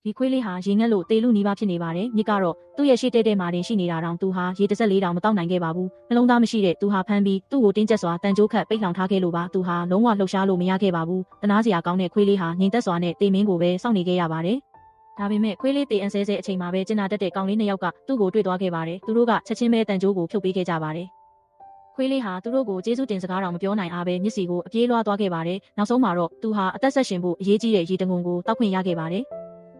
ဒီခွေးလေးဟာရေငတ်လို့တေလူနီးပါးဖြစ်နေပါတယ်မြစ်ကတော့သူ့ရဲ့ရှေ့တဲမှာတင်ရှိနေတာတောင်သူဟာရေ14တောင်မတောက်နိုင်ခဲ့ပါဘူးနှလုံးသားမရှိတဲ့သူဟာဖမ်းပြီးသူ့ကိုတင်းကျပ်စွာတန်ကြိုးခတ်ပိတ်လှောင်ထားခဲ့လို့ပါသူဟာလုံးဝလှုပ်ရှားလို့မရခဲ့ပါဘူးတနာစရာကောင်းတဲ့ခွေးလေးဟာငြိမ်သက်စွာနဲ့တေမင်းကိုပဲစောင့်နေခဲ့ရပါတယ်ဒါပေမဲ့ခွေးလေးတေအန်ဆဲဆဲအချိန်မှာပဲကျင်နာတတ်တဲ့ကောင်လေး2ယောက်ကသူ့ကိုတွေ့သွားခဲ့ပါတယ်သူတို့ကချက်ချင်းပဲတန်ကြိုးကိုဖြုတ်ပေးခဲ့ကြပါတယ်ခွေးလေးဟာသူတို့ကိုကျေးဇူးတင်စကားတော်မပြောနိုင်အားပဲမျက်စီကိုအပြေးလွှားသွားခဲ့ပါတယ်နောက်ဆုံးမှာတော့သူဟာအသက်ဆက်ရှင်ဖို့အရေးကြီးတဲ့ရေတံငုံကိုတောက်ခွင့်ရခဲ့ပါတယ်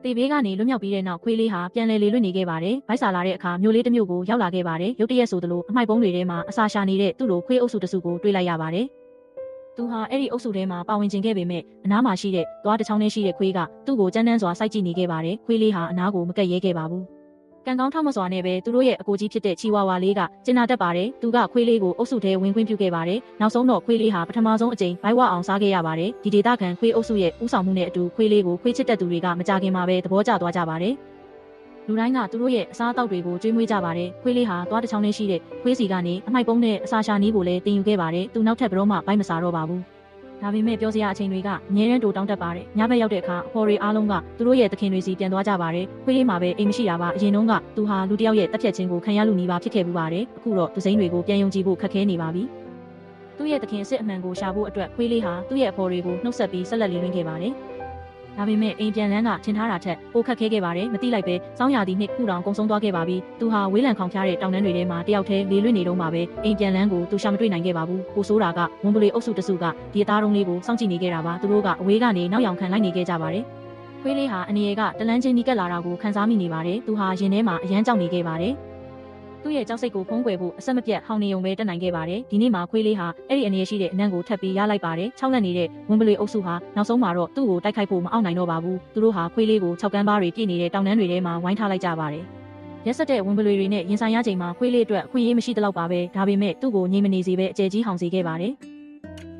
တေဘေးကနေလွတ်မြောက်ပြီးတဲ့နောက်ခွေးလေးဟာပြန်လည်လေလွတ်နေခဲ့ပါတယ်။ဗိုက်စာလာတဲ့အခါမျိုးလေးတစ်မျိုးကိုရောက်လာခဲ့ပါတယ်။ရုတ်တရက်ဆိုသလိုအမိုက်ပုံးတွေထဲမှာအစာရှာနေတဲ့သူ့လိုခွေးအုပ်စုတစ်စုကိုတွေ့လိုက်ရပါတယ်။သူဟာအဲ့ဒီအုပ်စုထဲမှာပါဝင်ခြင်းခဲ့ပေမဲ့အနားမှာရှိတဲ့သွားတစ်ချောင်းနဲ့ရှိတဲ့ခွေးကသူ့ကိုကြမ်းတမ်းစွာစိုက်ကြည့်နေခဲ့ပါတယ်။ခွေးလေးဟာအနားကိုမကက်ရဲခဲ့ပါဘူး။ကံကောင်းထောက်မစွာနဲ့ပဲသူတို့ရဲ့အကိုကြီးဖြစ်တဲ့ချီဝါဝါလေးကကျင်နာတတ်ပါတယ်။သူကခွေးလေးကိုအုပ်စုထဲဝင်ခွင့်ပြုခဲ့ပါတယ်။နောက်ဆုံးတော့ခွေးလေးဟာပထမဆုံးအကြိမ်ဘိုက်ဝအောင်စားခဲ့ရပါတယ်။ဒီဒေသခံခွေးအုပ်စုရဲ့ဥဆောင်မှုနဲ့အတူခွေးလေးကိုခွေးချစ်တဲ့သူတွေကမကြခင်မှာပဲသဘောကျသွားကြပါတယ်။လူတိုင်းကသူတို့ရဲ့အစားအသောက်တွေကိုကျွေးမွေးကြပါတယ်။ခွေးလေးဟာသွားတစ်ချောင်းနဲ့ရှိတဲ့ခွေးစီကနေအမိုက်ပုံးနဲ့အစာရှာနည်းကိုလည်းတင်ယူခဲ့ပါတယ်။သူနောက်ထပ်ဘယ်တော့မှဘိုက်မစားတော့ပါဘူး။ဒါပေမဲ့ပြောစရာအချိန်တွေကအငြင်းရန်တိုတောင်းတတ်ပါတယ်။ညဘက်ရောက်တဲ့အခါအဖော်တွေအားလုံးကသူတို့ရဲ့သခင်တွေစီပြန်သွားကြပါတယ်။ခွေးလေးမှာပဲအိမ်မရှိတာပါ။အရင်တုန်းကသူဟာလူတစ်ယောက်ရဲ့တပ်ဖြတ်ခြင်းကိုခံရလူနီးပါဖြစ်ခဲ့ပူပါတယ်။အခုတော့သူစိမ်းတွေကိုပြန်ယုံကြည်ဖို့ခက်ခဲနေပါပြီ။သူ့ရဲ့သခင်စစ်အမှန်ကိုရှာဖို့အတွက်ခွေးလေးဟာသူ့ရဲ့အဖော်တွေကိုနှုတ်ဆက်ပြီးဆက်လက်လီလွင့်ခဲ့ပါတယ်။ဒါပေမဲ့အိမ်ပြန်လန်းကထင်ထားတာထက်ပိုခက်ခဲခဲ့ပါတယ်။မသိလိုက်ပဲစောင်းရာသီနှစ်ခုတောင်ကုန်ဆုံးသွားခဲ့ပါပြီ။သူဟာဝေးလံခေါင်ဖျားတဲ့တောင်တန်းတွေထဲမှာတယောက်တည်းလေလွင့်နေတော့မှပဲအိမ်ပြန်လန်းကိုသူရှာမတွေ့နိုင်ခဲ့ပါဘူး။ကိုဆိုးတာကဝန်ပလီအုပ်စုတစုကဒီအသားတုံးလေးကိုစောင့်ကြည့်နေခဲ့တာပါ။သူတို့ကအဝေးကနေနောက်ယောင်ခံလိုက်နေခဲ့ကြပါတယ်။ခွေးလေးဟာအနေရကတလန်းချင်းနီးကပ်လာတာကိုခံစားမိနေပါတယ်။သူဟာရင်ထဲမှာအယမ်းကြောက်နေခဲ့ပါတယ်။သူ့ရဲ့ကြောက်စိတ်ကိုဖုံးကွယ်ဖို့အဆက်မပြတ်ဟောင်းနေုံပဲတက်နိုင်ခဲ့ပါတယ်။ဒီနေ့မှာခွေးလေးဟာအဲ့ဒီအနေရရှိတဲ့အနံ့ကိုထပ်ပြီးရလိုက်ပါတယ်။၆လက်နေတဲ့ဝန်ပလီအုပ်စုဟာနောက်ဆုံးမှာတော့သူ့ကိုတိုက်ခိုက်ဖို့မအောင်နိုင်တော့ပါဘူး။သူတို့ဟာခွေးလေးကို6ကန်းပါးတွေပြည့်နေတဲ့တောင်တန်းတွေထဲမှာဝိုင်းထားလိုက်ကြပါတယ်။ရက်ဆက်တဲ့ဝန်ပလီတွေနဲ့ရင်ဆိုင်ရချိန်မှာခွေးလေးအတွက်အခွင့်အရေးမရှိသလောက်ပါပဲ။ဒါပေမဲ့သူ့ကိုငြိမ်မနေစေပဲအကျယ်ကြီးဟောင်စေခဲ့ပါတယ်။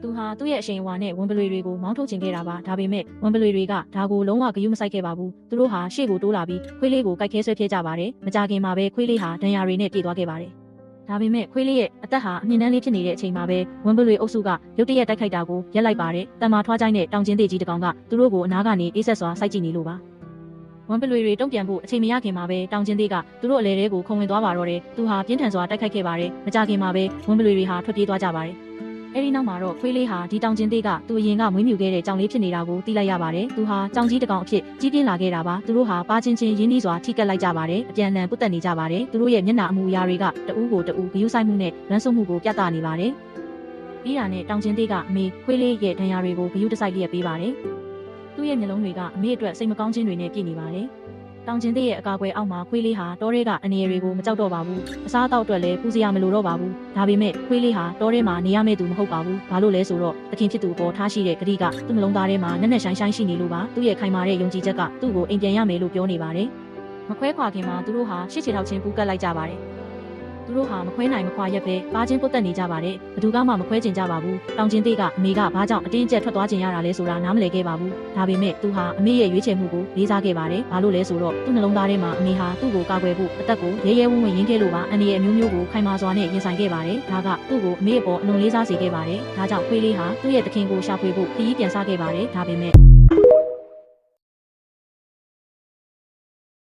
သူဟာသူ့ရဲ့အရှိန်အဝါနဲ့ဝန်ပလွေတွေကိုမောင်းထုတ်ခြင်းခဲ့တာပါဒါပေမဲ့ဝန်ပလွေတွေကဒါကိုလုံးဝဂရုမစိုက်ခဲ့ပါဘူးသူတို့ဟာရှေ့ကိုတိုးလာပြီးခွေးလေးကိုကိုက်ခဲဆွဲပြဲကြပါတယ်မကြခင်မှာပဲခွေးလေးဟာဒဏ်ရာတွေနဲ့ပြေးသွားခဲ့ပါတယ်ဒါပေမဲ့ခွေးလေးရဲ့အသက်ဟာအမြင့်တန်းလေးဖြစ်နေတဲ့အချိန်မှာပဲဝန်ပလွေအုပ်စုကရုတ်တရက်တိုက်ခိုက်တာကိုရက်လိုက်ပါတယ်တန်မာထွားကြိုင်းတဲ့တောင်ကျင်းသေးကြီးတစ်ကောင်ကသူတို့ကိုအနားကနေအေးဆက်စွာစိုက်ကြည့်နေလို့ပါဝန်ပလွေတွေတုံ့ပြန်ဖို့အချိန်မရခင်မှာပဲတောင်ကျင်းသေးကသူတို့အလဲတဲကိုခုံဝင်သွားပါတော့တယ်သူဟာပြင်းထန်စွာတိုက်ခိုက်ခဲ့ပါတယ်မကြခင်မှာပဲဝန်ပလွေတွေဟာထွက်ပြေးသွားကြပါတယ်အဲ့ဒီနောက်မှာတော့ခွေးလေးဟာဒီတောင်ကျင်းသေးကသူ့အရင်ကမွေးမြူခဲ့တဲ့ကြောင်လေးဖြစ်နေတာကိုသိလိုက်ရပါတယ်။သူဟာကြောင်ကြီးတစ်ကောင်အဖြစ်ကြီးပြင်းလာခဲ့တာပါ။သူတို့ဟာပါချင်းချင်းရင်းနှီးစွာထိကပ်လိုက်ကြပါတယ်။အပြန်အလှန်ပုတ်တက်နေကြပါတယ်။သူတို့ရဲ့မျက်နှာအမူအရာတွေကတအူးကိုတအူးဂရုစိုက်မှုနဲ့လမ်းဆုံးမှုကိုပြသနေပါတယ်။ပြီးတာနဲ့တောင်ကျင်းသေးကအမေခွေးလေးရဲ့ဒဏ်ရာတွေကိုဂရုတစိုက်လျက်ပေးပါတယ်။သူ့ရဲ့မျက်လုံးတွေကအမေအတွက်စိတ်မကောင်းခြင်းတွေနဲ့ပြည့်နေပါတယ်။တောင်ကျင်းသေးရဲ့အကာအကွယ်အောက်မှာခွေးလေးဟာတောထဲကအနေအရေတွေကိုမကြောက်တော့ပါဘူးအစားအသောက်အတွက်လည်းပူစရာမလိုတော့ပါဘူးဒါပေမဲ့ခွေးလေးဟာတောထဲမှာနေရမယ့်သူမဟုတ်ပါဘူးဘာလို့လဲဆိုတော့သခင်ဖြစ်သူပေါ်ထားရှိတဲ့ဂတိကသူ့နှလုံးသားထဲမှာနက်နက်ရှိုင်းရှိုင်းရှိနေလို့ပါသူ့ရဲ့ခိုင်မာတဲ့ယုံကြည်ချက်ကသူ့ကိုအိမ်ပြန်ရမယ်လို့ပြောနေပါတယ်မခွဲခွာခင်မှာသူတို့ဟာရှစ်ချေထောက်ချင်းပူးကပ်လိုက်ကြပါတယ်သူတို့ဟာမခွဲနိုင်မခွာရက်ပဲပါချင်းပုတ်တက်နေကြပါတယ်ဘသူကမှမခွဲချင်ကြပါဘူးတောင်ကျင်းသေးကအမေကဘာကြောင့်အတင်းအကျပ်ထွက်သွားချင်ရတာလဲဆိုတာနားမလည်ခဲ့ပါဘူးဒါပေမဲ့သူဟာအမေရဲ့ရွေးချယ်မှုကိုလေးစားခဲ့ပါတယ်ဘာလို့လဲဆိုတော့သူ့နှလုံးသားထဲမှာအမေဟာသူ့ကိုကာကွယ်ဖို့အသက်ကိုရဲရဲဝံ့ဝံ့ရင်းခဲ့လို့ပါအန်ဒီရဲ့အမျိုးမျိုးကိုခိုင်မာစွာနဲ့ရင်ဆိုင်ခဲ့ပါတယ်ဒါကသူ့ကိုအမေအပေါ်အလွန်လေးစားစေခဲ့ပါတယ်ဒါကြောင့်ခွေးလေးဟာသူ့ရဲ့သခင်ကိုရှာဖွေဖို့ခရီးပြန်စားခဲ့ပါတယ်ဒါပေမဲ့